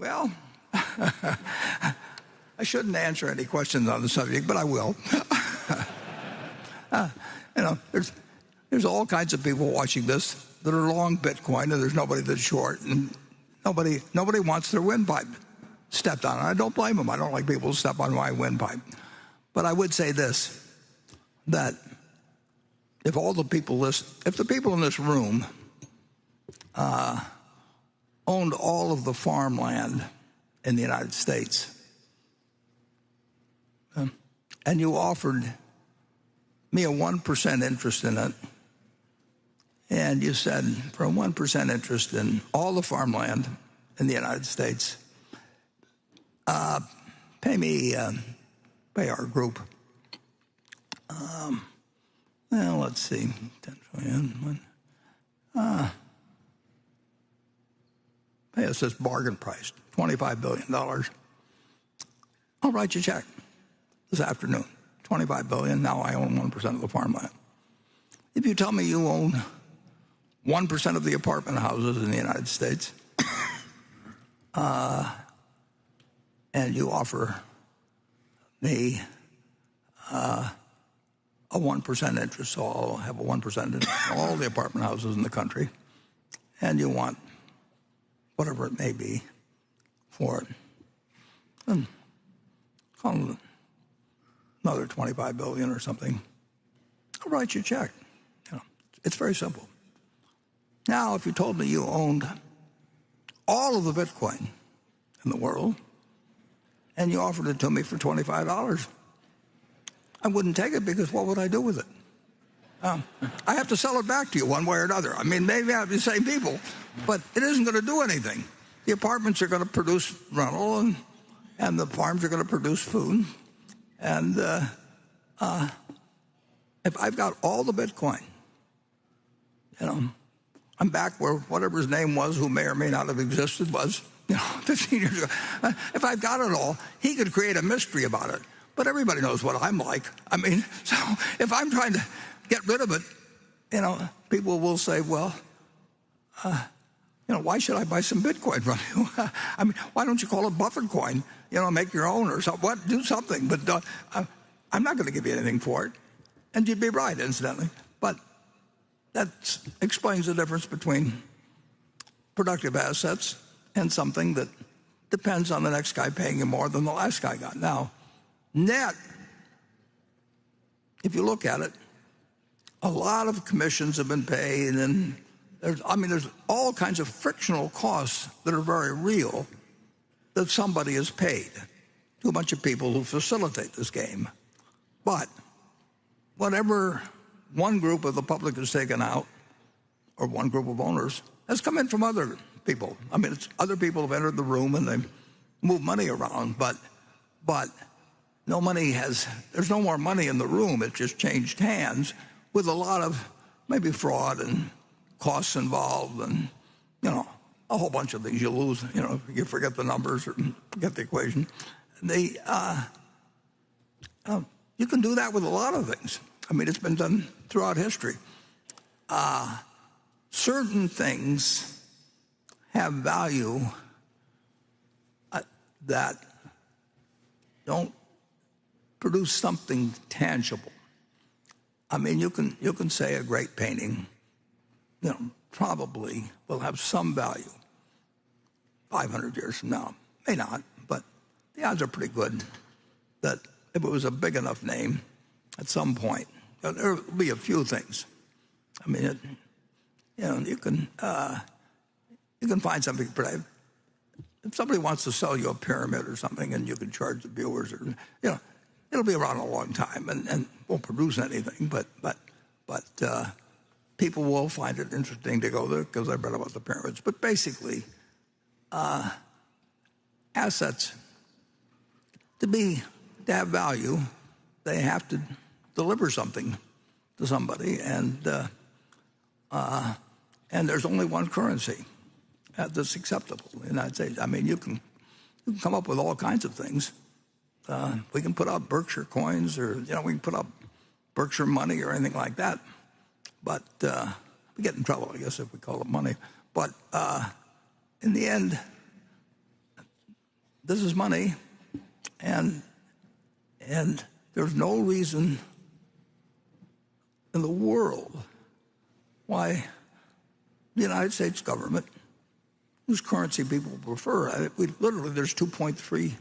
Well, I shouldn't answer any questions on the subject, but I will. There's all kinds of people watching this that are long Bitcoin, and there's nobody that's short, and nobody wants their windpipe stepped on. I don't blame them. I don't like people who step on my windpipe. But I would say this, that if the people in this room owned all of the farmland in the United States, and you offered me a 1% interest in it, and you said for a 1% interest in all the farmland in the United States, pay our group, well, let's see, 10 million, pay us this bargain price, $25 billion. I'll write you a check this afternoon, $25 billion. Now I own 1% of the farmland. If you tell me you own 1% of the apartment houses in the United States, and you offer me a 1% interest, so I'll have a 1% interest in all the apartment houses in the country, and you want whatever it may be for it, then call it another $25 billion or something. I'll write you a check. It's very simple. Now, if you told me you owned all of the Bitcoin in the world and you offered it to me for $25, I wouldn't take it, because what would I do with it? I have to sell it back to you one way or another. I mean, maybe I have the same people, but it isn't going to do anything. The apartments are going to produce rental, and the farms are going to produce food. And if I've got all the Bitcoin, I'm back where whatever his name was, who may or may not have existed, was 15 years ago. If I've got it all, he could create a mystery about it. But everybody knows what I'm like. I mean, so if I'm trying to get rid of it, people will say, well, why should I buy some Bitcoin from you? I mean, why don't you call it Buffett coin? Make your own or something. What? Do something. But I'm not going to give you anything for it. And you'd be right, incidentally. But that explains the difference between productive assets and something that depends on the next guy paying you more than the last guy got. Now, net, if you look at it, a lot of commissions have been paid, and there's all kinds of frictional costs that are very real that somebody has paid to a bunch of people who facilitate this game. But whatever one group of the public has taken out, or one group of owners, has come in from other people. I mean, it's other people have entered the room and they move money around, but there's no more money in the room. It's just changed hands with a lot of maybe fraud and costs involved, and a whole bunch of things. You lose, you forget the numbers or forget the equation. You can do that with a lot of things. I mean, it's been done throughout history. Certain things have value that don't produce something tangible. I mean, you can say a great painting, probably will have some value 500 years from now. May not, but the odds are pretty good that if it was a big enough name, at some point, there will be a few things. I mean, you can find something. If somebody wants to sell you a pyramid or something, and you can charge the viewers, or it'll be around a long time and won't produce anything. But people will find it interesting to go there because I've read about the pyramids. But basically, assets to have value, they have to deliver something to somebody, and there's only one currency that's acceptable in the United States. I mean, you can come up with all kinds of things. We can put out Berkshire coins, or we can put up Berkshire money or anything like that. But we get in trouble, I guess, if we call it money. But in the end, this is money, and there's no reason in the world why the United States government, whose currency people prefer, there's 2.3,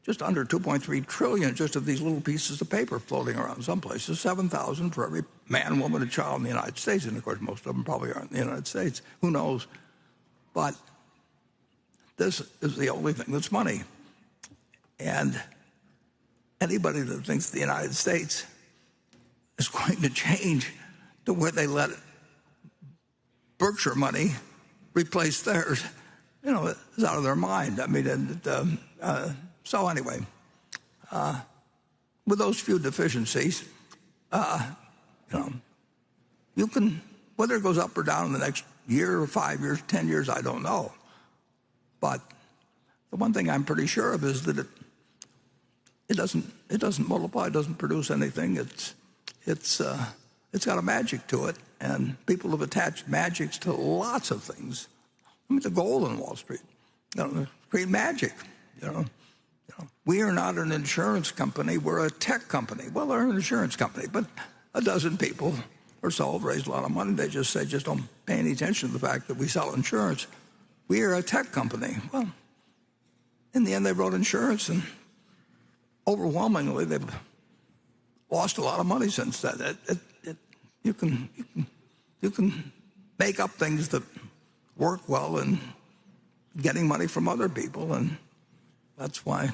just under 2.3 trillion just of these little pieces of paper floating around some places, 7,000 for every man, woman, and child in the United States. And of course, most of them probably aren't in the United States. Who knows? But this is the only thing that's money. And anybody that thinks the United States is going to change to where they let Berkshire money replace theirs, is out of their mind. I mean, so anyway, with those few deficiencies, you can, whether it goes up or down in the next year or 5 years, 10 years, I don't know. But the one thing I'm pretty sure of is that it doesn't multiply, it doesn't produce anything. It's got a magic to it, and people have attached magics to lots of things. I mean, the gold on Wall Street, create magic. We are not an insurance company; we're a tech company. Well, they're an insurance company, but a dozen people or so have raised a lot of money. They just say, just don't pay any attention to the fact that we sell insurance. We are a tech company. Well, in the end, they wrote insurance, and overwhelmingly, they've lost a lot of money since then. You can make up things that work well and getting money from other people, and that's why